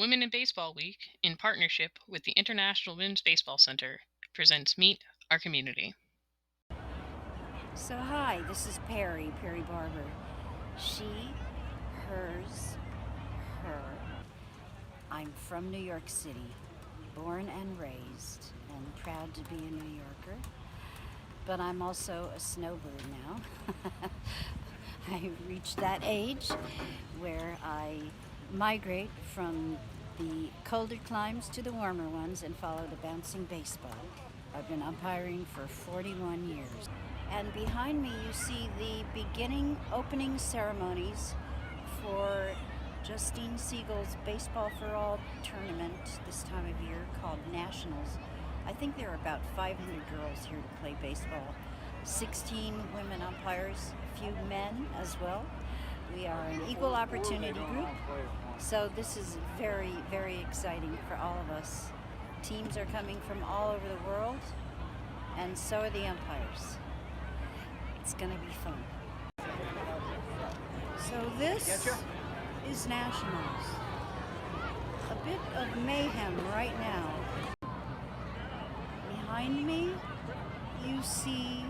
Women in Baseball Week, in partnership with the International Women's Baseball Center, presents Meet Our Community. So hi, this is Perry Barber. She, hers, her. I'm from New York City, born and raised, and proud to be a New Yorker. But I'm also a snowbird now. I've reached that age where I migrate from the colder climes to the warmer ones and follow the bouncing baseball. I've been umpiring for 41 years. And behind me you see the beginning opening ceremonies for Justine Siegel's Baseball for All tournament this time of year called Nationals. I think there are about 500 girls here to play baseball. 16 women umpires, a few men as well. We are an equal opportunity group, so this is very, very exciting for all of us. Teams are coming from all over the world, and so are the umpires. It's going to be fun. So this is Nationals. A bit of mayhem right now. Behind me, you see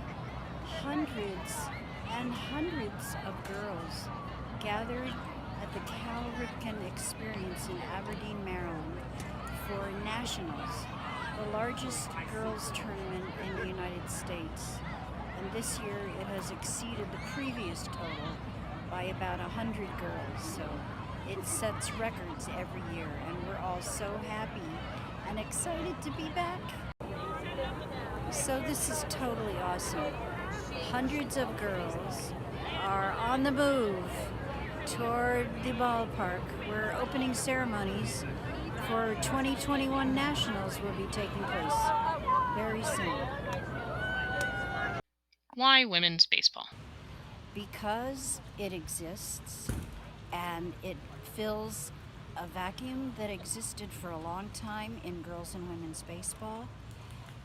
hundreds and hundreds of girls gathered at the Cal Ripken Experience in Aberdeen, Maryland for Nationals, the largest girls tournament in the United States. And this year it has exceeded the previous total by about 100 girls. So it sets records every year, and we're all so happy and excited to be back. So this is totally awesome. Hundreds of girls are on the move toward the ballpark where opening ceremonies for 2021 Nationals will be taking place very soon. Why women's baseball? Because it exists and it fills a vacuum that existed for a long time in girls and women's baseball.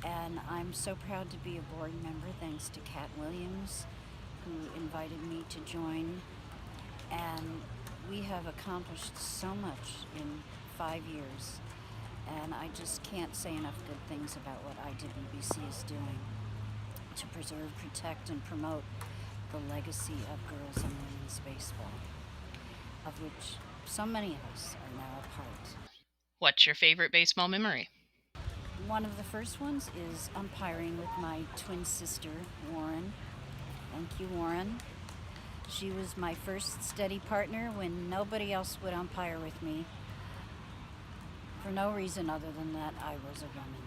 And I'm so proud to be a board member thanks to Cat Williams, who invited me to join. And we have accomplished so much in 5 years. And I just can't say enough good things about what IWBC is doing to preserve, protect, and promote the legacy of girls and women's baseball, of which so many of us are now a part. What's your favorite baseball memory? One of the first ones is umpiring with my twin sister, Warren. Thank you, Warren. She was my first steady partner when nobody else would umpire with me, for no reason other than that I was a woman.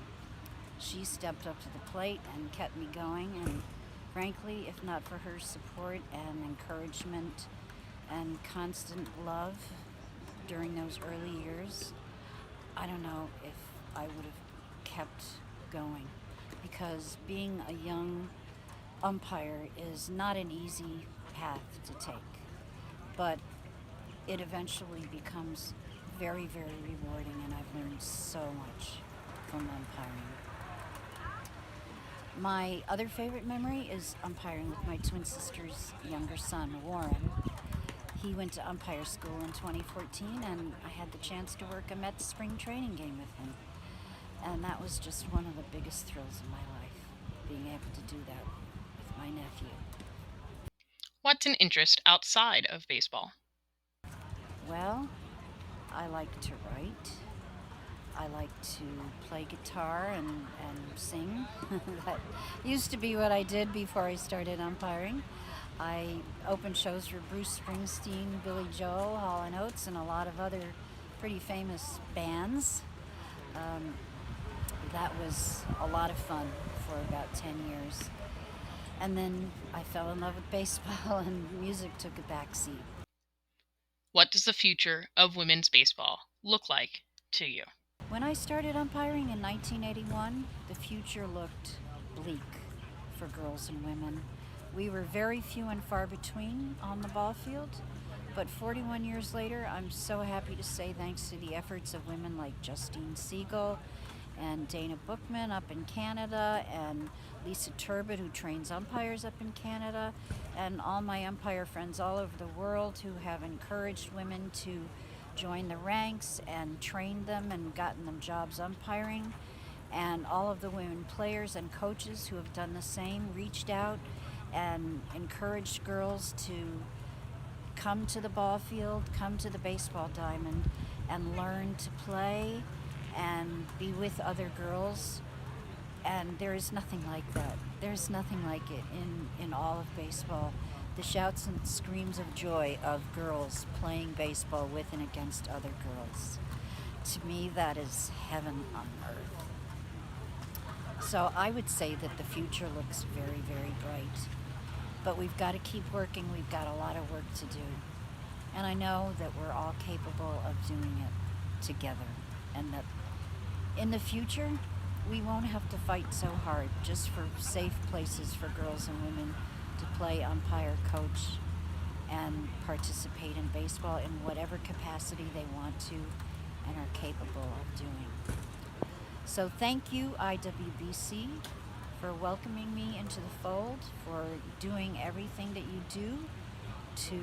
She stepped up to the plate and kept me going, and frankly, if not for her support and encouragement and constant love during those early years, I don't know if I would have kept going, because being a young umpire is not an easy path to take, but it eventually becomes very, very rewarding, and I've learned so much from umpiring. My other favorite memory is umpiring with my twin sister's younger son, Warren. He went to umpire school in 2014, and I had the chance to work a Mets spring training game with him. And that was just one of the biggest thrills of my life, being able to do that with my nephew. What's an interest outside of baseball? Well, I like to write. I like to play guitar and sing. That used to be what I did before I started umpiring. I opened shows for Bruce Springsteen, Billy Joel, Hall & Oates, and a lot of other pretty famous bands. That was a lot of fun for about 10 years. And then I fell in love with baseball, and music took a backseat. What does the future of women's baseball look like to you? When I started umpiring in 1981, the future looked bleak for girls and women. We were very few and far between on the ball field, but 41 years later, I'm so happy to say thanks to the efforts of women like Justine Siegel and Dana Bookman up in Canada, and Lisa Turbot, who trains umpires up in Canada, and all my umpire friends all over the world who have encouraged women to joined the ranks and trained them and gotten them jobs umpiring. And all of the women players and coaches who have done the same reached out and encouraged girls to come to the ball field, come to the baseball diamond, and learn to play and be with other girls. And there is nothing like that. There's nothing like it in all of baseball. The shouts and screams of joy of girls playing baseball with and against other girls. To me, that is heaven on earth. So I would say that the future looks very, very bright. But we've got to keep working. We've got a lot of work to do. And I know that we're all capable of doing it together. And that in the future, we won't have to fight so hard just for safe places for girls and women to play, umpire, coach, and participate in baseball in whatever capacity they want to and are capable of doing. So thank you, IWBC, for welcoming me into the fold, for doing everything that you do to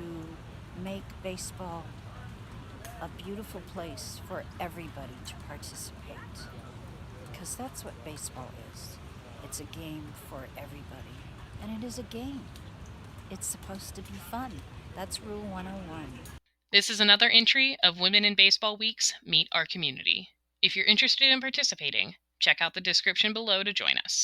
make baseball a beautiful place for everybody to participate. Because that's what baseball is. It's a game for everybody. And it is a game. It's supposed to be fun. That's Rule 101. This is another entry of Women in Baseball Week's Meet Our Community. If you're interested in participating, check out the description below to join us.